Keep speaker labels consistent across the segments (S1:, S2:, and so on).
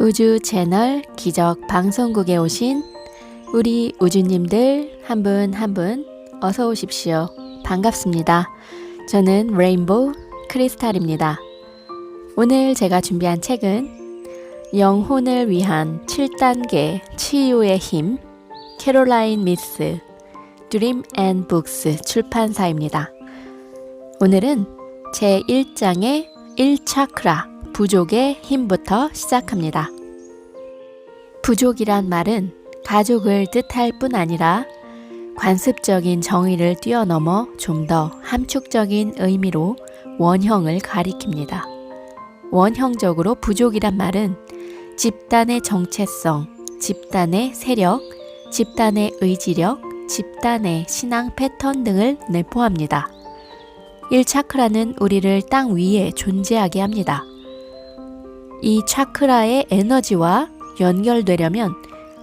S1: 우주 채널 기적 방송국에 오신 우리 우주님들 한 분 한 분 어서 오십시오. 반갑습니다. 저는 레인보우 크리스탈입니다. 오늘 제가 준비한 책은 영혼을 위한 7단계 치유의 힘 캐롤라인 미스 드림 앤 북스 출판사입니다. 오늘은 제 1장의 1차크라 부족의 힘부터 시작합니다. 부족이란 말은 가족을 뜻할 뿐 아니라 관습적인 정의를 뛰어넘어 좀 더 함축적인 의미로 원형을 가리킵니다. 원형적으로 부족이란 말은 집단의 정체성, 집단의 세력, 집단의 의지력, 집단의 신앙 패턴 등을 내포합니다. 1차크라는 우리를 땅 위에 존재하게 합니다. 이 차크라의 에너지와 연결되려면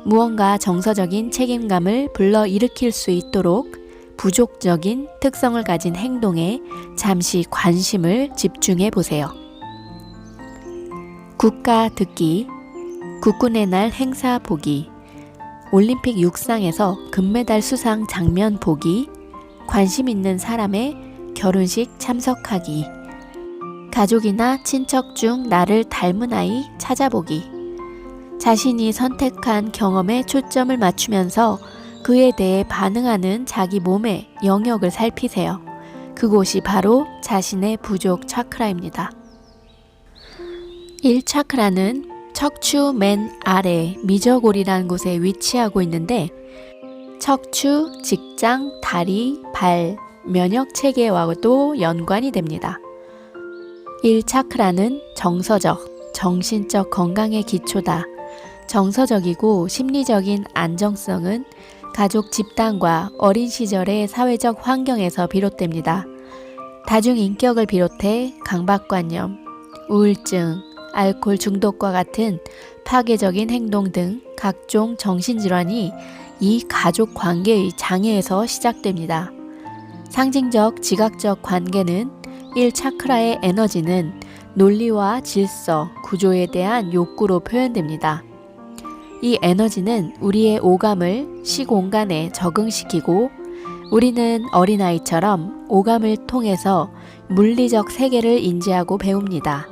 S1: 무언가 정서적인 책임감을 불러일으킬 수 있도록 부족적인 특성을 가진 행동에 잠시 관심을 집중해 보세요. 국가 듣기, 국군의 날 행사 보기, 올림픽 육상에서 금메달 수상 장면 보기, 관심 있는 사람의 결혼식 참석하기, 가족이나 친척 중 나를 닮은 아이 찾아보기, 자신이 선택한 경험에 초점을 맞추면서 그에 대해 반응하는 자기 몸의 영역을 살피세요. 그곳이 바로 자신의 부족 차크라입니다. 1차크라는 척추 맨 아래 미저골이라는 곳에 위치하고 있는데 척추, 직장, 다리, 발, 면역 체계와도 연관이 됩니다. 1차크라는 정서적, 정신적 건강의 기초다. 정서적이고 심리적인 안정성은 가족 집단과 어린 시절의 사회적 환경에서 비롯됩니다. 다중인격을 비롯해 강박관념, 우울증, 알코올 중독과 같은 파괴적인 행동 등 각종 정신질환이 이 가족 관계의 장애에서 시작됩니다. 상징적 지각적 관계는 1차크라의 에너지는 논리와 질서, 구조에 대한 욕구로 표현됩니다. 이 에너지는 우리의 오감을 시공간에 적응시키고 우리는 어린아이처럼 오감을 통해서 물리적 세계를 인지하고 배웁니다.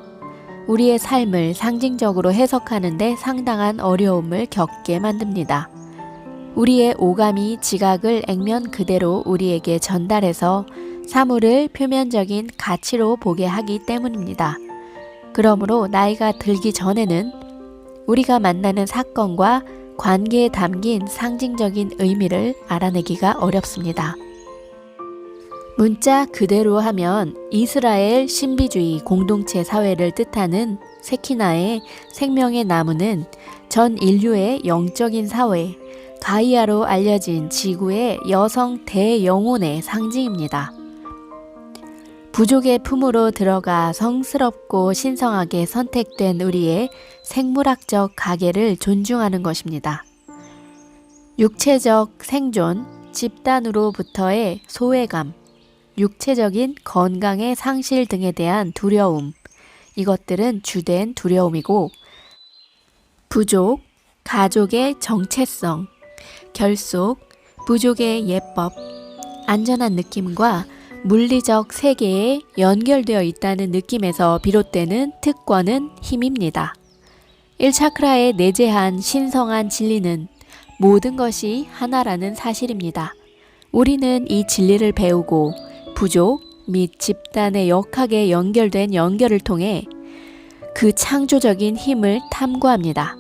S1: 우리의 삶을 상징적으로 해석하는 데 상당한 어려움을 겪게 만듭니다. 우리의 오감이 지각을 액면 그대로 우리에게 전달해서 사물을 표면적인 가치로 보게 하기 때문입니다. 그러므로 나이가 들기 전에는 우리가 만나는 사건과 관계에 담긴 상징적인 의미를 알아내기가 어렵습니다. 문자 그대로 하면 이스라엘 신비주의 공동체 사회를 뜻하는 세키나의 생명의 나무는 전 인류의 영적인 사회, 가이아로 알려진 지구의 여성 대영혼의 상징입니다. 부족의 품으로 들어가 성스럽고 신성하게 선택된 우리의 생물학적 가계를 존중하는 것입니다. 육체적 생존, 집단으로부터의 소외감, 육체적인 건강의 상실 등에 대한 두려움, 이것들은 주된 두려움이고 부족, 가족의 정체성, 결속, 부족의 예법, 안전한 느낌과 물리적 세계에 연결되어 있다는 느낌에서 비롯되는 특권은 힘입니다. 1차크라의 내재한 신성한 진리는 모든 것이 하나라는 사실입니다. 우리는 이 진리를 배우고 부족 및 집단의 역학에 연결된 연결을 통해 그 창조적인 힘을 탐구합니다.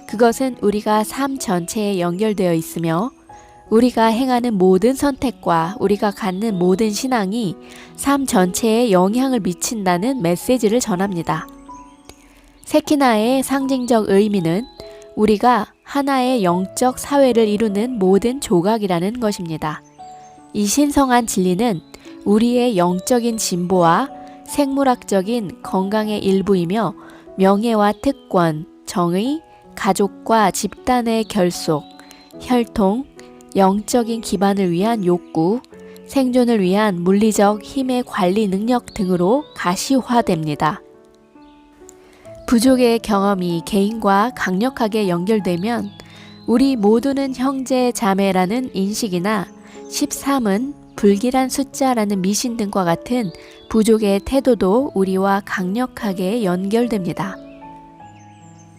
S1: 그것은 우리가 삶 전체에 연결되어 있으며 우리가 행하는 모든 선택과 우리가 갖는 모든 신앙이 삶 전체에 영향을 미친다는 메시지를 전합니다. 세키나의 상징적 의미는 우리가 하나의 영적 사회를 이루는 모든 조각이라는 것입니다. 이 신성한 진리는 우리의 영적인 진보와 생물학적인 건강의 일부이며 명예와 특권, 정의, 가족과 집단의 결속, 혈통, 영적인 기반을 위한 욕구, 생존을 위한 물리적 힘의 관리 능력 등으로 가시화됩니다. 부족의 경험이 개인과 강력하게 연결되면 우리 모두는 형제 자매라는 인식이나 13은 불길한 숫자라는 미신 등과 같은 부족의 태도도 우리와 강력하게 연결됩니다.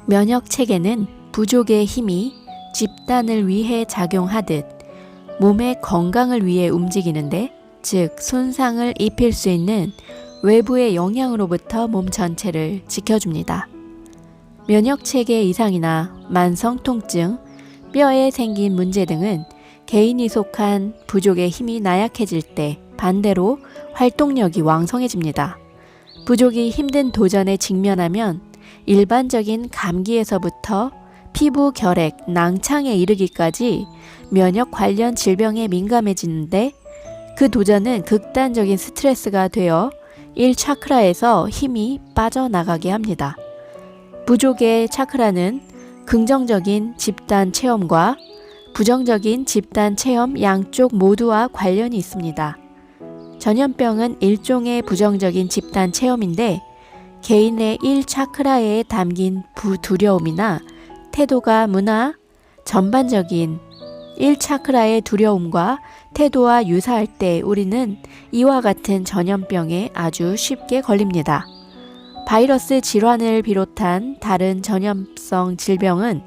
S1: 면역 체계는 부족의 힘이 집단을 위해 작용하듯 몸의 건강을 위해 움직이는데, 즉 손상을 입힐 수 있는 외부의 영향으로부터 몸 전체를 지켜줍니다. 면역 체계 이상이나 만성 통증, 뼈에 생긴 문제 등은 개인이 속한 부족의 힘이 나약해질 때 반대로 활동력이 왕성해집니다. 부족이 힘든 도전에 직면하면 일반적인 감기에서부터 피부 결핵, 낭창에 이르기까지 면역 관련 질병에 민감해지는데, 그 도전은 극단적인 스트레스가 되어 1차크라에서 힘이 빠져나가게 합니다. 부족의 차크라는 긍정적인 집단 체험과 부정적인 집단 체험 양쪽 모두와 관련이 있습니다. 전염병은 일종의 부정적인 집단 체험인데, 개인의 1차크라에 담긴 부두려움이나 태도가 문화 전반적인 1차크라의 두려움과 태도와 유사할 때 우리는 이와 같은 전염병에 아주 쉽게 걸립니다. 바이러스 질환을 비롯한 다른 전염성 질병은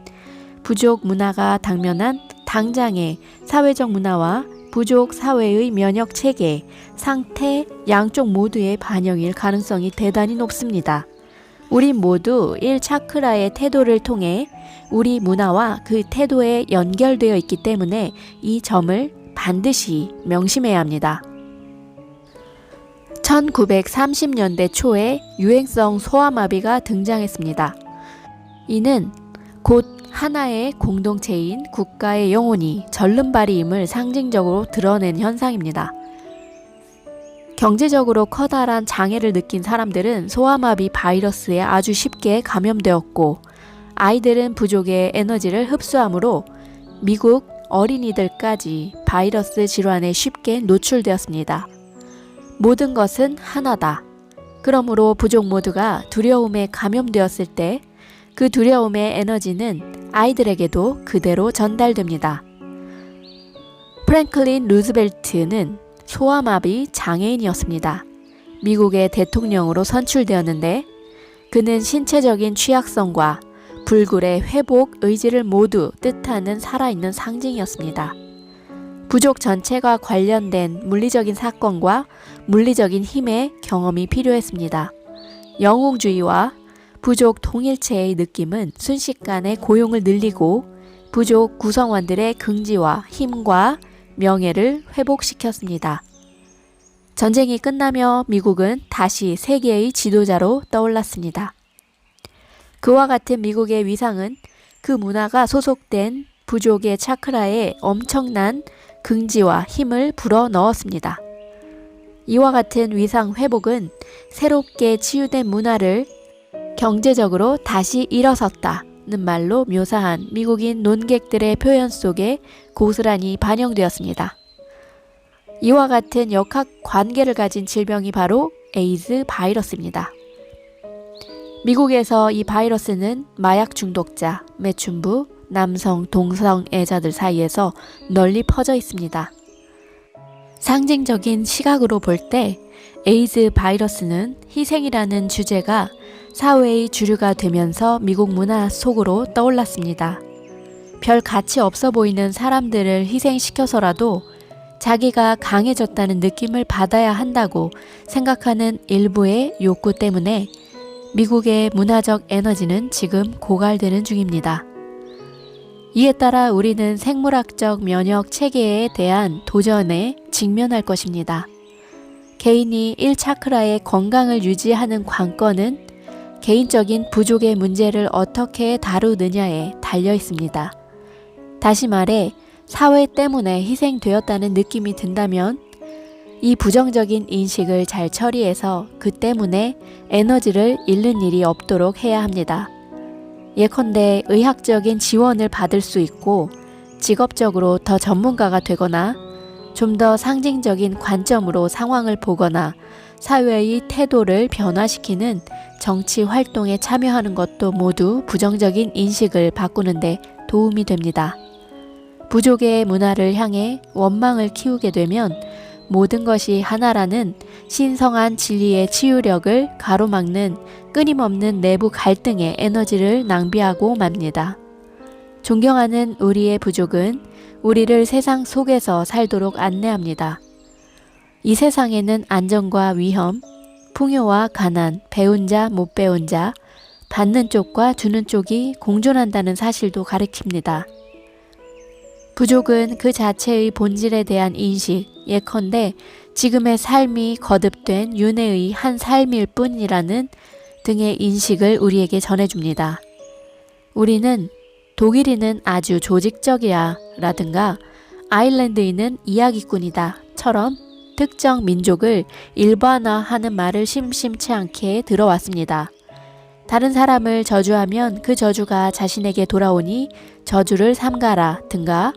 S1: 부족 문화가 당면한 당장의 사회적 문화와 부족 사회의 면역 체계, 상태 양쪽 모두의 반영일 가능성이 대단히 높습니다. 우리 모두 1차크라의 태도를 통해 우리 문화와 그 태도에 연결되어 있기 때문에 이 점을 반드시 명심해야 합니다. 1930년대 초에 유행성 소아마비가 등장했습니다. 이는 곧 하나의 공동체인 국가의 영혼이 절름발이임을 상징적으로 드러낸 현상입니다. 경제적으로 커다란 장애를 느낀 사람들은 소아마비 바이러스에 아주 쉽게 감염되었고, 아이들은 부족의 에너지를 흡수하므로 미국 어린이들까지 바이러스 질환에 쉽게 노출되었습니다. 모든 것은 하나다. 그러므로 부족 모두가 두려움에 감염되었을 때 그 두려움의 에너지는 아이들에게도 그대로 전달됩니다. 프랭클린 루즈벨트는 소아마비 장애인이었습니다. 미국의 대통령으로 선출되었는데, 그는 신체적인 취약성과 불굴의 회복 의지를 모두 뜻하는 살아있는 상징이었습니다. 부족 전체가 관련된 물리적인 사건과 물리적인 힘의 경험이 필요했습니다. 영웅주의와 부족 통일체의 느낌은 순식간에 고용을 늘리고 부족 구성원들의 긍지와 힘과 명예를 회복시켰습니다. 전쟁이 끝나며 미국은 다시 세계의 지도자로 떠올랐습니다. 그와 같은 미국의 위상은 그 문화가 소속된 부족의 차크라에 엄청난 긍지와 힘을 불어넣었습니다. 이와 같은 위상 회복은 새롭게 치유된 문화를 경제적으로 다시 일어섰다는 말로 묘사한 미국인 논객들의 표현 속에 고스란히 반영되었습니다. 이와 같은 역학 관계를 가진 질병이 바로 에이즈 바이러스입니다. 미국에서 이 바이러스는 마약 중독자, 매춘부, 남성 동성애자들 사이에서 널리 퍼져 있습니다. 상징적인 시각으로 볼 때 에이즈 바이러스는 희생이라는 주제가 사회의 주류가 되면서 미국 문화 속으로 떠올랐습니다. 별 가치 없어 보이는 사람들을 희생시켜서라도 자기가 강해졌다는 느낌을 받아야 한다고 생각하는 일부의 욕구 때문에 미국의 문화적 에너지는 지금 고갈되는 중입니다. 이에 따라 우리는 생물학적 면역 체계에 대한 도전에 직면할 것입니다. 개인이 1차크라의 건강을 유지하는 관건은 개인적인 부족의 문제를 어떻게 다루느냐에 달려 있습니다. 다시 말해 사회 때문에 희생되었다는 느낌이 든다면 이 부정적인 인식을 잘 처리해서 그 때문에 에너지를 잃는 일이 없도록 해야 합니다. 예컨대 의학적인 지원을 받을 수 있고 직업적으로 더 전문가가 되거나 좀 더 상징적인 관점으로 상황을 보거나 사회의 태도를 변화시키는 정치 활동에 참여하는 것도 모두 부정적인 인식을 바꾸는데 도움이 됩니다. 부족의 문화를 향해 원망을 키우게 되면 모든 것이 하나라는 신성한 진리의 치유력을 가로막는 끊임없는 내부 갈등의 에너지를 낭비하고 맙니다. 존경하는 우리의 부족은 우리를 세상 속에서 살도록 안내합니다. 이 세상에는 안전과 위험, 풍요와 가난, 배운 자, 못 배운 자, 받는 쪽과 주는 쪽이 공존한다는 사실도 가르칩니다. 부족은 그 자체의 본질에 대한 인식, 예컨대 지금의 삶이 거듭된 윤회의 한 삶일 뿐이라는 등의 인식을 우리에게 전해줍니다. 우리는 독일인은 아주 조직적이야 라든가 아일랜드인은 이야기꾼이다 처럼 특정 민족을 일반화하는 말을 심심치 않게 들어왔습니다. 다른 사람을 저주하면 그 저주가 자신에게 돌아오니 저주를 삼가라 등가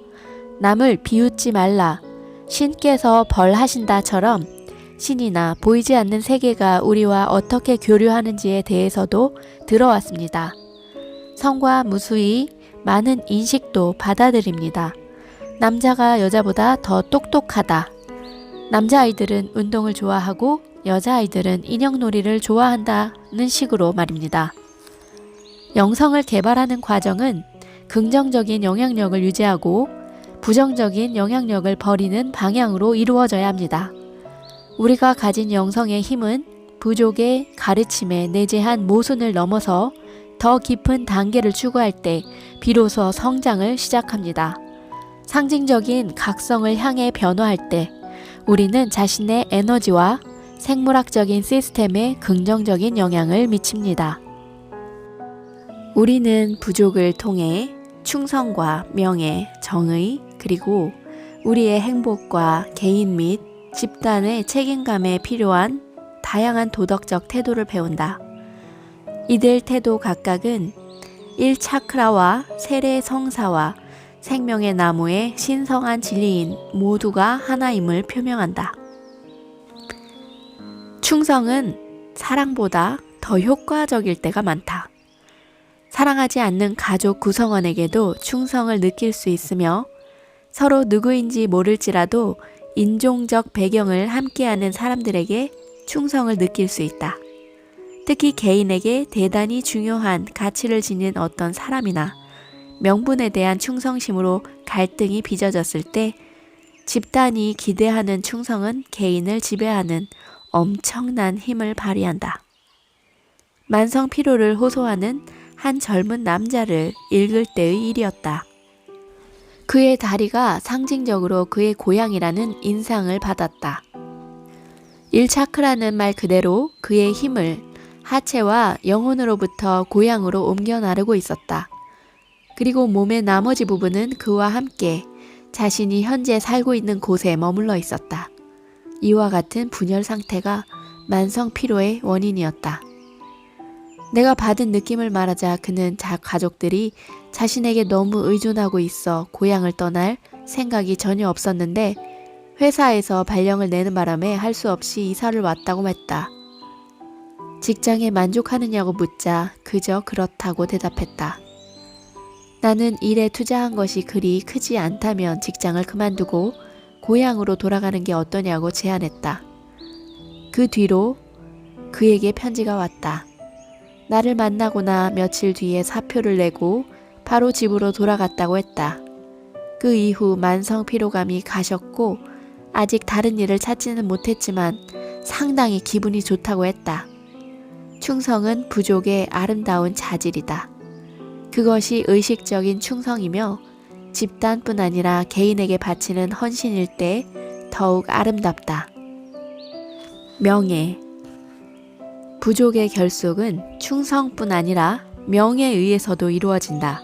S1: 남을 비웃지 말라 신께서 벌하신다처럼 신이나 보이지 않는 세계가 우리와 어떻게 교류하는지에 대해서도 들어왔습니다. 성과 무수히 많은 인식도 받아들입니다. 남자가 여자보다 더 똑똑하다. 남자아이들은 운동을 좋아하고 여자아이들은 인형놀이를 좋아한다는 식으로 말입니다. 영성을 개발하는 과정은 긍정적인 영향력을 유지하고 부정적인 영향력을 버리는 방향으로 이루어져야 합니다. 우리가 가진 영성의 힘은 부족의 가르침에 내재한 모순을 넘어서 더 깊은 단계를 추구할 때 비로소 성장을 시작합니다. 상징적인 각성을 향해 변화할 때 우리는 자신의 에너지와 생물학적인 시스템에 긍정적인 영향을 미칩니다. 우리는 부족을 통해 충성과 명예, 정의, 그리고 우리의 행복과 개인 및 집단의 책임감에 필요한 다양한 도덕적 태도를 배운다. 이들 태도 각각은 1차크라와 세례 성사와 생명의 나무의 신성한 진리인 모두가 하나임을 표명한다. 충성은 사랑보다 더 효과적일 때가 많다. 사랑하지 않는 가족 구성원에게도 충성을 느낄 수 있으며 서로 누구인지 모를지라도 인종적 배경을 함께하는 사람들에게 충성을 느낄 수 있다. 특히 개인에게 대단히 중요한 가치를 지닌 어떤 사람이나 명분에 대한 충성심으로 갈등이 빚어졌을 때 집단이 기대하는 충성은 개인을 지배하는 엄청난 힘을 발휘한다. 만성 피로를 호소하는 한 젊은 남자를 읽을 때의 일이었다. 그의 다리가 상징적으로 그의 고향이라는 인상을 받았다. 1차크라는 말 그대로 그의 힘을 하체와 영혼으로부터 고향으로 옮겨 나르고 있었다. 그리고 몸의 나머지 부분은 그와 함께 자신이 현재 살고 있는 곳에 머물러 있었다. 이와 같은 분열 상태가 만성 피로의 원인이었다. 내가 받은 느낌을 말하자 그는 가족들이 자신에게 너무 의존하고 있어 고향을 떠날 생각이 전혀 없었는데 회사에서 발령을 내는 바람에 할 수 없이 이사를 왔다고 했다. 직장에 만족하느냐고 묻자 그저 그렇다고 대답했다. 나는 일에 투자한 것이 그리 크지 않다면 직장을 그만두고 고향으로 돌아가는 게 어떠냐고 제안했다. 그 뒤로 그에게 편지가 왔다. 나를 만나고나 며칠 뒤에 사표를 내고 바로 집으로 돌아갔다고 했다. 그 이후 만성 피로감이 가셨고 아직 다른 일을 찾지는 못했지만 상당히 기분이 좋다고 했다. 충성은 부족의 아름다운 자질이다. 그것이 의식적인 충성이며 집단뿐 아니라 개인에게 바치는 헌신일 때 더욱 아름답다. 명예. 부족의 결속은 충성뿐 아니라 명예에 의해서도 이루어진다.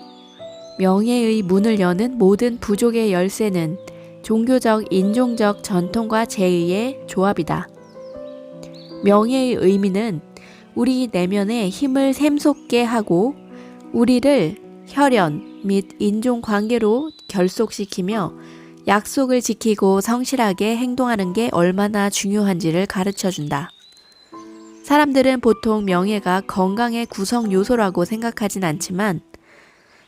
S1: 명예의 문을 여는 모든 부족의 열쇠는 종교적, 인종적 전통과 제의의 조합이다. 명예의 의미는 우리 내면에 힘을 샘솟게 하고 우리를 혈연 및 인종 관계로 결속시키며 약속을 지키고 성실하게 행동하는 게 얼마나 중요한지를 가르쳐준다. 사람들은 보통 명예가 건강의 구성 요소라고 생각하진 않지만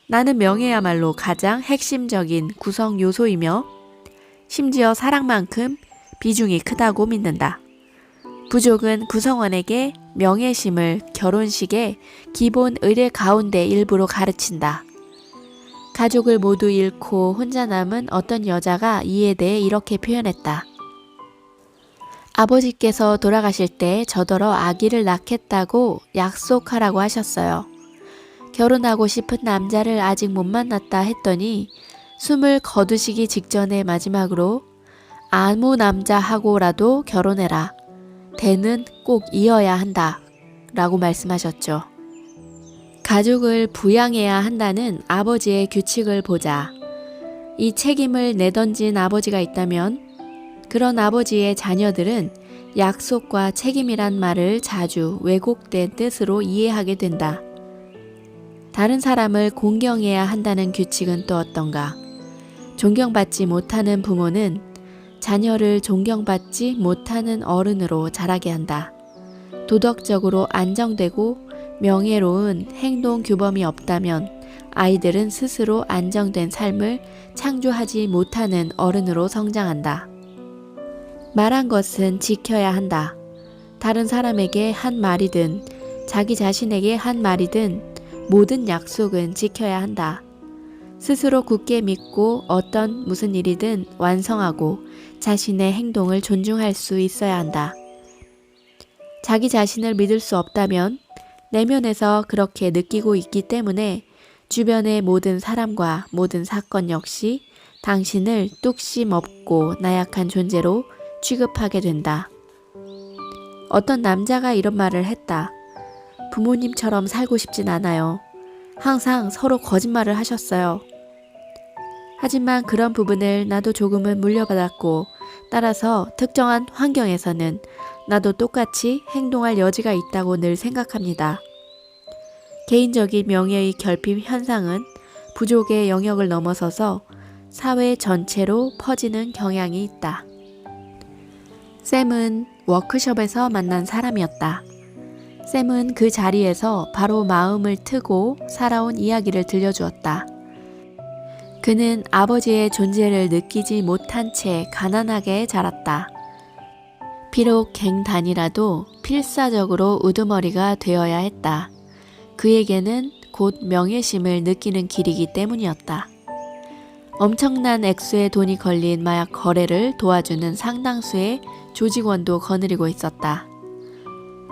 S1: 나는 명예야말로 가장 핵심적인 구성 요소이며 심지어 사랑만큼 비중이 크다고 믿는다. 부족은 구성원에게 명예심을 결혼식의 기본 의례 가운데 일부로 가르친다. 가족을 모두 잃고 혼자 남은 어떤 여자가 이에 대해 이렇게 표현했다. 아버지께서 돌아가실 때 저더러 아기를 낳겠다고 약속하라고 하셨어요. 결혼하고 싶은 남자를 아직 못 만났다 했더니 숨을 거두시기 직전에 마지막으로 아무 남자하고라도 결혼해라. 대는 꼭 이어야 한다. 라고 말씀하셨죠. 가족을 부양해야 한다는 아버지의 규칙을 보자. 이 책임을 내던진 아버지가 있다면 그런 아버지의 자녀들은 약속과 책임이란 말을 자주 왜곡된 뜻으로 이해하게 된다. 다른 사람을 공경해야 한다는 규칙은 또 어떤가? 존경받지 못하는 부모는 자녀를 존경받지 못하는 어른으로 자라게 한다. 도덕적으로 안정되고 명예로운 행동 규범이 없다면 아이들은 스스로 안정된 삶을 창조하지 못하는 어른으로 성장한다. 말한 것은 지켜야 한다. 다른 사람에게 한 말이든 자기 자신에게 한 말이든 모든 약속은 지켜야 한다. 스스로 굳게 믿고 어떤 무슨 일이든 완성하고 자신의 행동을 존중할 수 있어야 한다. 자기 자신을 믿을 수 없다면 내면에서 그렇게 느끼고 있기 때문에 주변의 모든 사람과 모든 사건 역시 당신을 뚝심 없고 나약한 존재로 취급하게 된다. 어떤 남자가 이런 말을 했다. 부모님처럼 살고 싶진 않아요. 항상 서로 거짓말을 하셨어요. 하지만 그런 부분을 나도 조금은 물려받았고 따라서 특정한 환경에서는 나도 똑같이 행동할 여지가 있다고 늘 생각합니다. 개인적인 명예의 결핍 현상은 부족의 영역을 넘어서서 사회 전체로 퍼지는 경향이 있다. 샘은 워크숍에서 만난 사람이었다. 샘은 그 자리에서 바로 마음을 트고 살아온 이야기를 들려주었다. 그는 아버지의 존재를 느끼지 못한 채 가난하게 자랐다. 비록 갱단이라도 필사적으로 우두머리가 되어야 했다. 그에게는 곧 명예심을 느끼는 길이기 때문이었다. 엄청난 액수의 돈이 걸린 마약 거래를 도와주는 상당수의 조직원도 거느리고 있었다.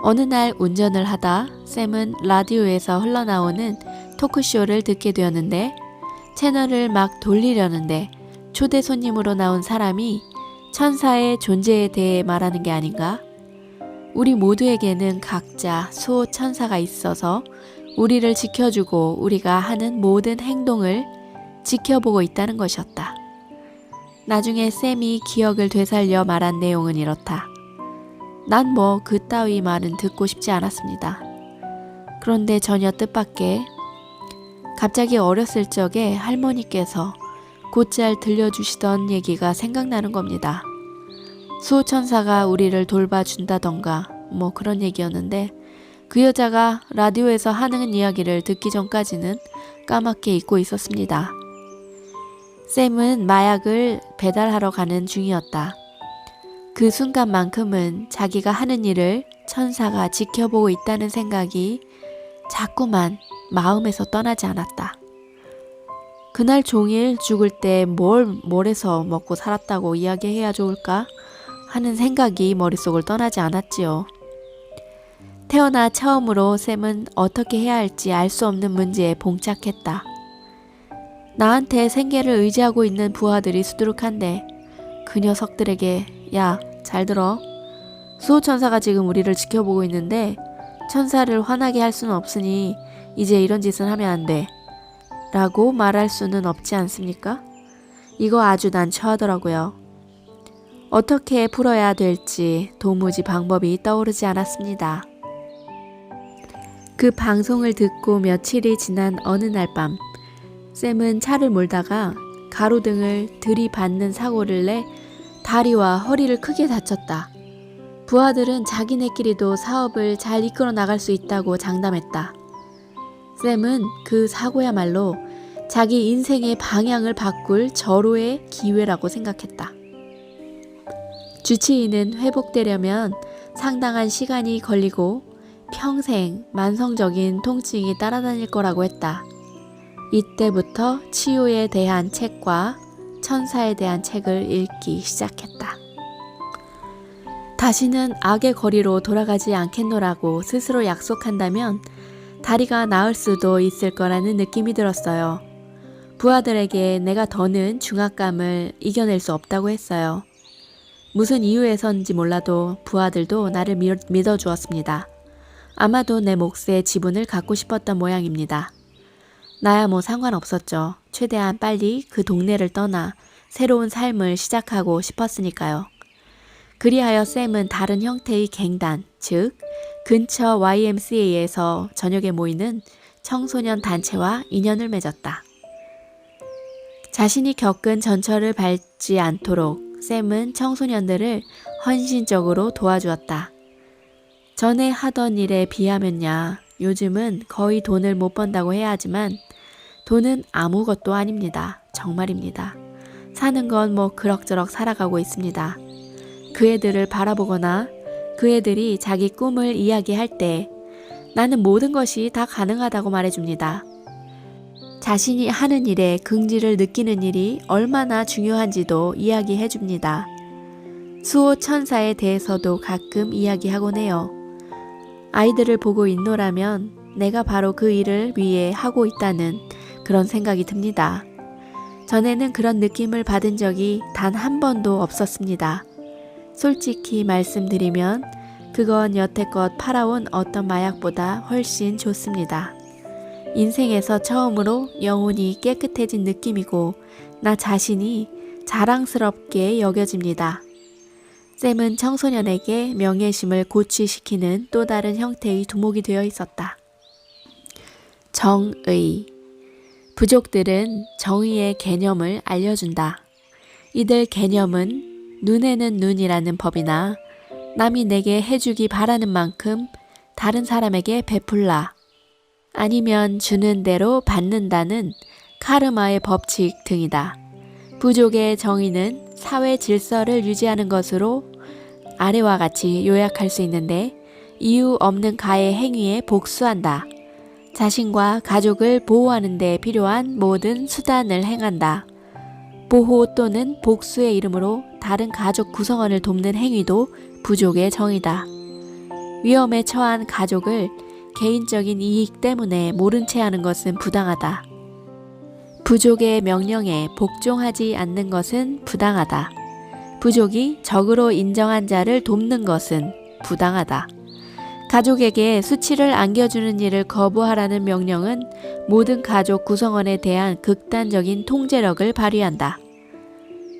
S1: 어느 날 운전을 하다 샘은 라디오에서 흘러나오는 토크쇼를 듣게 되었는데 채널을 막 돌리려는데 초대 손님으로 나온 사람이 천사의 존재에 대해 말하는 게 아닌가? 우리 모두에게는 각자 수호 천사가 있어서 우리를 지켜주고 우리가 하는 모든 행동을 지켜보고 있다는 것이었다. 나중에 샘이 기억을 되살려 말한 내용은 이렇다. 난 뭐 그따위 말은 듣고 싶지 않았습니다. 그런데 전혀 뜻밖의 갑자기 어렸을 적에 할머니께서 곧잘 들려주시던 얘기가 생각나는 겁니다. 수호천사가 우리를 돌봐준다던가 뭐 그런 얘기였는데 그 여자가 라디오에서 하는 이야기를 듣기 전까지는 까맣게 잊고 있었습니다. 샘은 마약을 배달하러 가는 중이었다. 그 순간만큼은 자기가 하는 일을 천사가 지켜보고 있다는 생각이 자꾸만 마음에서 떠나지 않았다. 그날 종일 죽을 때 뭘 해서 먹고 살았다고 이야기해야 좋을까 하는 생각이 머릿속을 떠나지 않았지요. 태어나 처음으로 샘은 어떻게 해야 할지 알 수 없는 문제에 봉착했다. 나한테 생계를 의지하고 있는 부하들이 수두룩한데 그 녀석들에게 야, 잘 들어. 수호천사가 지금 우리를 지켜보고 있는데 천사를 화나게 할 수는 없으니 이제 이런 짓은 하면 안 돼. 라고 말할 수는 없지 않습니까? 이거 아주 난처하더라고요. 어떻게 풀어야 될지 도무지 방법이 떠오르지 않았습니다. 그 방송을 듣고 며칠이 지난 어느 날 밤, 샘은 차를 몰다가 가로등을 들이받는 사고를 내 다리와 허리를 크게 다쳤다. 부하들은 자기네끼리도 사업을 잘 이끌어 나갈 수 있다고 장담했다. 샘은 그 사고야말로 자기 인생의 방향을 바꿀 절호의 기회라고 생각했다. 주치의는 회복되려면 상당한 시간이 걸리고 평생 만성적인 통증이 따라다닐 거라고 했다. 이때부터 치유에 대한 책과 천사에 대한 책을 읽기 시작했다. 다시는 악의 거리로 돌아가지 않겠노라고 스스로 약속한다면 다리가 나을 수도 있을 거라는 느낌이 들었어요. 부하들에게 내가 더는 중압감을 이겨낼 수 없다고 했어요. 무슨 이유에선지 몰라도 부하들도 나를 믿어주었습니다. 아마도 내 몫의 지분을 갖고 싶었던 모양입니다. 나야 뭐 상관없었죠. 최대한 빨리 그 동네를 떠나 새로운 삶을 시작하고 싶었으니까요. 그리하여 샘은 다른 형태의 갱단, 즉 근처 YMCA에서 저녁에 모이는 청소년 단체와 인연을 맺었다. 자신이 겪은 전철을 밟지 않도록 샘은 청소년들을 헌신적으로 도와주었다. 전에 하던 일에 비하면야 요즘은 거의 돈을 못 번다고 해야 하지만 돈은 아무것도 아닙니다. 정말입니다. 사는 건 뭐 그럭저럭 살아가고 있습니다. 그 애들을 바라보거나 그 애들이 자기 꿈을 이야기할 때 나는 모든 것이 다 가능하다고 말해줍니다. 자신이 하는 일에 긍지를 느끼는 일이 얼마나 중요한지도 이야기해줍니다. 수호 천사에 대해서도 가끔 이야기하곤 해요. 아이들을 보고 있노라면 내가 바로 그 일을 위해 하고 있다는 그런 생각이 듭니다. 전에는 그런 느낌을 받은 적이 단 한 번도 없었습니다. 솔직히 말씀드리면 그건 여태껏 팔아온 어떤 마약보다 훨씬 좋습니다. 인생에서 처음으로 영혼이 깨끗해진 느낌이고 나 자신이 자랑스럽게 여겨집니다. 샘은 청소년에게 명예심을 고취시키는 또 다른 형태의 두목이 되어 있었다. 정의. 부족들은 정의의 개념을 알려준다. 이들 개념은 눈에는 눈이라는 법이나 남이 내게 해주기 바라는 만큼 다른 사람에게 베풀라. 아니면 주는 대로 받는다는 카르마의 법칙 등이다. 부족의 정의는 사회 질서를 유지하는 것으로 아래와 같이 요약할 수 있는데 이유 없는 가해 행위에 복수한다. 자신과 가족을 보호하는 데 필요한 모든 수단을 행한다. 보호 또는 복수의 이름으로 다른 가족 구성원을 돕는 행위도 부족의 정의다. 위험에 처한 가족을 개인적인 이익 때문에 모른 채 하는 것은 부당하다. 부족의 명령에 복종하지 않는 것은 부당하다. 부족이 적으로 인정한 자를 돕는 것은 부당하다. 가족에게 수치를 안겨주는 일을 거부하라는 명령은 모든 가족 구성원에 대한 극단적인 통제력을 발휘한다.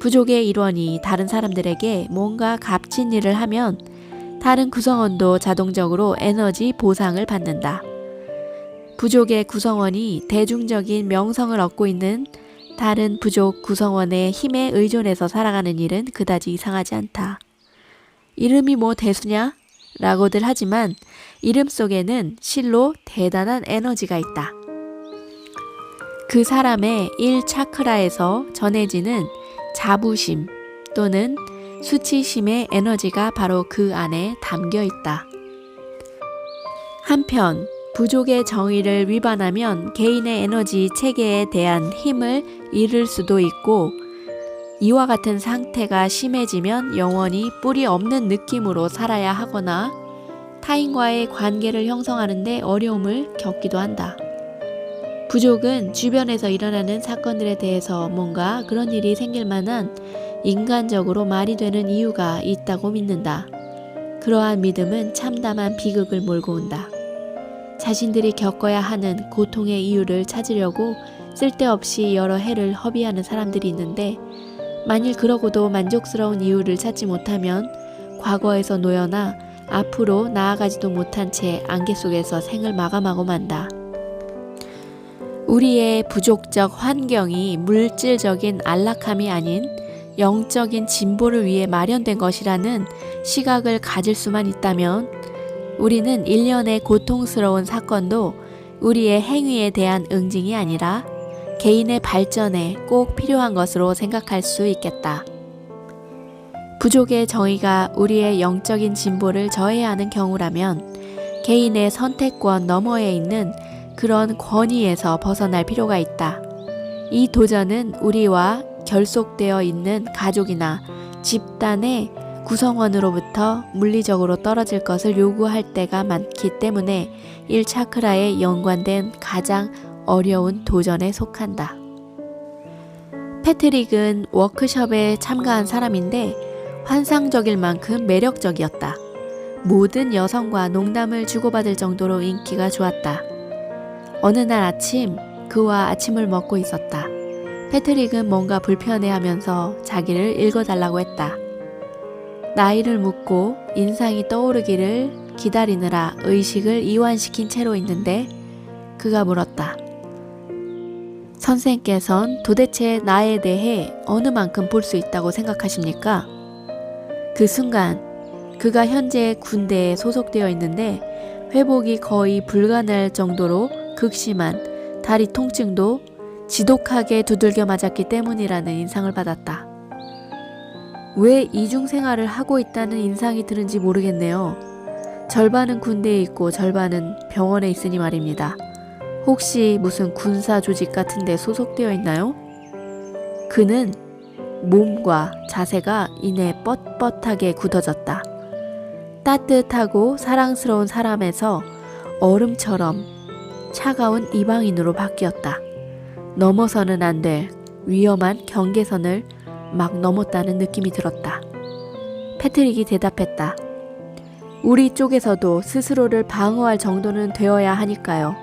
S1: 부족의 일원이 다른 사람들에게 뭔가 값진 일을 하면 다른 구성원도 자동적으로 에너지 보상을 받는다. 부족의 구성원이 대중적인 명성을 얻고 있는 다른 부족 구성원의 힘에 의존해서 살아가는 일은 그다지 이상하지 않다. 이름이 뭐 대수냐? 라고들 하지만 이름 속에는 실로 대단한 에너지가 있다. 그 사람의 1차크라에서 전해지는 자부심 또는 수치심의 에너지가 바로 그 안에 담겨 있다. 한편 부족의 정의를 위반하면 개인의 에너지 체계에 대한 힘을 잃을 수도 있고 이와 같은 상태가 심해지면 영원히 뿌리 없는 느낌으로 살아야 하거나 타인과의 관계를 형성하는 데 어려움을 겪기도 한다. 부족은 주변에서 일어나는 사건들에 대해서 뭔가 그런 일이 생길 만한 인간적으로 말이 되는 이유가 있다고 믿는다. 그러한 믿음은 참담한 비극을 몰고 온다. 자신들이 겪어야 하는 고통의 이유를 찾으려고 쓸데없이 여러 해를 허비하는 사람들이 있는데 만일 그러고도 만족스러운 이유를 찾지 못하면 과거에서 놓여나 앞으로 나아가지도 못한 채 안개 속에서 생을 마감하고 만다. 우리의 부족적 환경이 물질적인 안락함이 아닌 영적인 진보를 위해 마련된 것이라는 시각을 가질 수만 있다면 우리는 일련의 고통스러운 사건도 우리의 행위에 대한 응징이 아니라 개인의 발전에 꼭 필요한 것으로 생각할 수 있겠다. 부족의 정의가 우리의 영적인 진보를 저해하는 경우라면 개인의 선택권 너머에 있는 그런 권위에서 벗어날 필요가 있다. 이 도전은 우리와 결속되어 있는 가족이나 집단의 구성원으로부터 물리적으로 떨어질 것을 요구할 때가 많기 때문에 1차크라에 연관된 가장 어려운 도전에 속한다. 패트릭은 워크숍에 참가한 사람인데 환상적일 만큼 매력적이었다. 모든 여성과 농담을 주고받을 정도로 인기가 좋았다. 어느 날 아침 그와 아침을 먹고 있었다. 패트릭은 뭔가 불편해하면서 자기를 읽어달라고 했다. 나이를 묻고 인상이 떠오르기를 기다리느라 의식을 이완시킨 채로 있는데 그가 물었다. 선생께선 도대체 나에 대해 어느 만큼 볼 수 있다고 생각하십니까? 그 순간 그가 현재 군대에 소속되어 있는데 회복이 거의 불가능할 정도로 극심한 다리 통증도 지독하게 두들겨 맞았기 때문이라는 인상을 받았다. 왜 이중생활을 하고 있다는 인상이 드는지 모르겠네요. 절반은 군대에 있고 절반은 병원에 있으니 말입니다. 혹시 무슨 군사 조직 같은 데 소속되어 있나요? 그는 몸과 자세가 이내 뻣뻣하게 굳어졌다. 따뜻하고 사랑스러운 사람에서 얼음처럼 차가운 이방인으로 바뀌었다. 넘어서는 안 될 위험한 경계선을 막 넘었다는 느낌이 들었다. 패트릭이 대답했다. 우리 쪽에서도 스스로를 방어할 정도는 되어야 하니까요.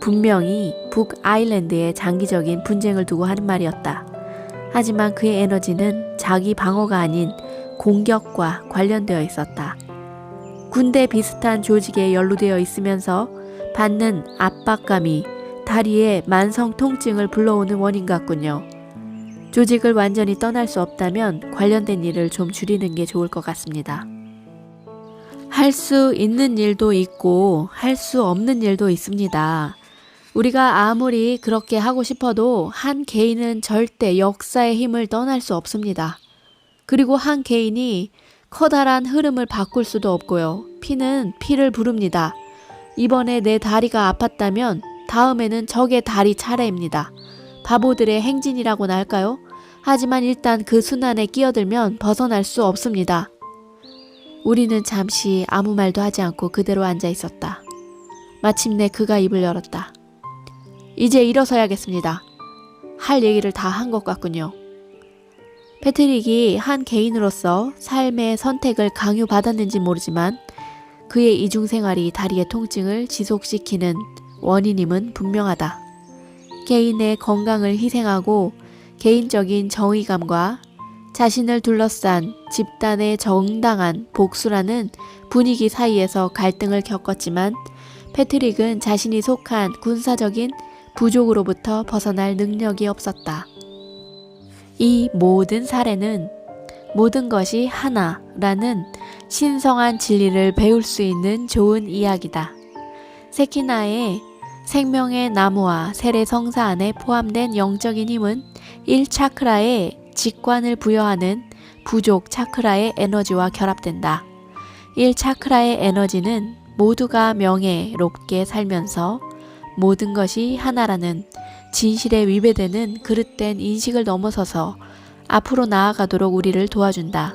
S1: 분명히 북아일랜드의 장기적인 분쟁을 두고 하는 말이었다. 하지만 그의 에너지는 자기 방어가 아닌 공격과 관련되어 있었다. 군대 비슷한 조직에 연루되어 있으면서 받는 압박감이 다리에 만성 통증을 불러오는 원인 같군요. 조직을 완전히 떠날 수 없다면 관련된 일을 좀 줄이는 게 좋을 것 같습니다. 할 수 있는 일도 있고 할 수 없는 일도 있습니다. 우리가 아무리 그렇게 하고 싶어도 한 개인은 절대 역사의 힘을 떠날 수 없습니다. 그리고 한 개인이 커다란 흐름을 바꿀 수도 없고요. 피는 피를 부릅니다. 이번에 내 다리가 아팠다면 다음에는 적의 다리 차례입니다. 바보들의 행진이라고나 할까요? 하지만 일단 그 순환에 끼어들면 벗어날 수 없습니다. 우리는 잠시 아무 말도 하지 않고 그대로 앉아 있었다. 마침내 그가 입을 열었다. 이제 일어서야겠습니다. 할 얘기를 다 한 것 같군요. 패트릭이 한 개인으로서 삶의 선택을 강요받았는지 모르지만 그의 이중생활이 다리의 통증을 지속시키는 원인임은 분명하다. 개인의 건강을 희생하고 개인적인 정의감과 자신을 둘러싼 집단의 정당한 복수라는 분위기 사이에서 갈등을 겪었지만 패트릭은 자신이 속한 군사적인 부족으로부터 벗어날 능력이 없었다. 이 모든 사례는 모든 것이 하나라는 신성한 진리를 배울 수 있는 좋은 이야기다. 세키나의 생명의 나무와 세례성사 안에 포함된 영적인 힘은 1차크라에 직관을 부여하는 부족 차크라의 에너지와 결합된다. 1차크라의 에너지는 모두가 명예롭게 살면서 모든 것이 하나라는 진실에 위배되는 그릇된 인식을 넘어서서 앞으로 나아가도록 우리를 도와준다.